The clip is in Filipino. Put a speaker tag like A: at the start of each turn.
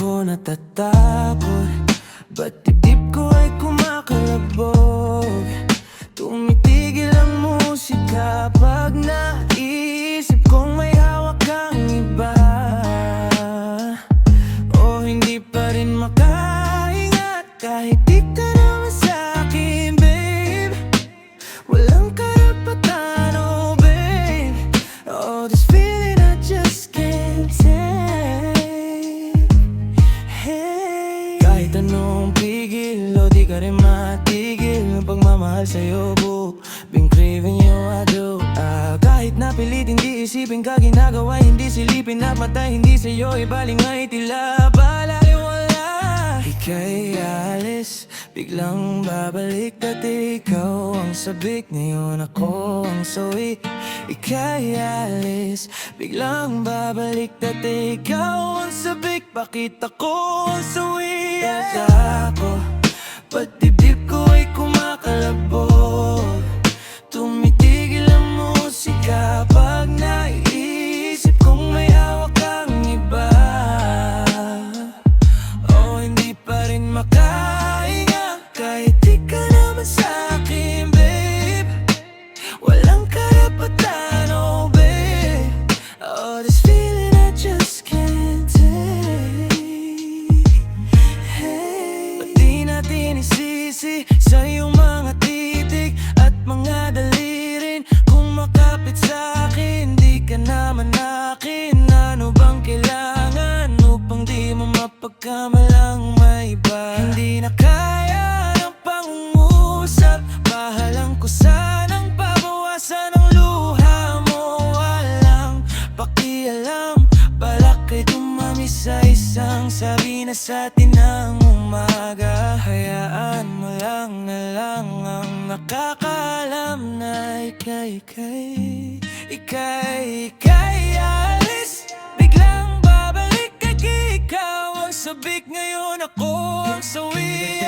A: ako natatakot, ba't dibdib ko ay kumakalabog? Tumitigil ang musika pag naisip kong may hawak kang iba. O hindi pa rin makahinga kahit di ka naman sa'kin, babe. Walang karapatan, oh babe. Oh, this feeling I just can't take. Hey, kahit anong pigil o di ka rin matigil, pagmamahal sa'yo, boo. Been craving you, I do. Kahit napilitin di isipin ka ginagawa, hindi silipin at mata, hindi sa'yo ibaling ay tila balaliwala. Ika'y alis, biglang babalik at ikaw ang sabik, ngayon ako ang sawi. Ika'y alis, biglang babalik at ikaw ang sabik, bakit ako ang sawi? Ako, ba't dibdib ko ay kumakalabog? Tumitigil ang musika pag naiisip kong may hawak kang iba. O hindi pa rin makahinga kahit di ka naman sa'kin, babe. Walang karapatan, oh babe. Oh, this feeling I just can't take. Hey, ba't di natin isisi sa iyong mga titig at mga dalirin? Kung makapit sa'kin, di ka naman akin. Ano bang kailangan upang di mo mapagkamalang may iba? Hindi na kaya ng pangungusap, bahalang ko sanang pabawasan ang luha mo. Walang pakialam, balak ay dumami sa isang sabi na sa atin ng umaga. Hayaan mo lang na lang ang nakakaalam na ika'y alis, biglang babalik at ikaw ang sabik, ngayon ako ang sawi.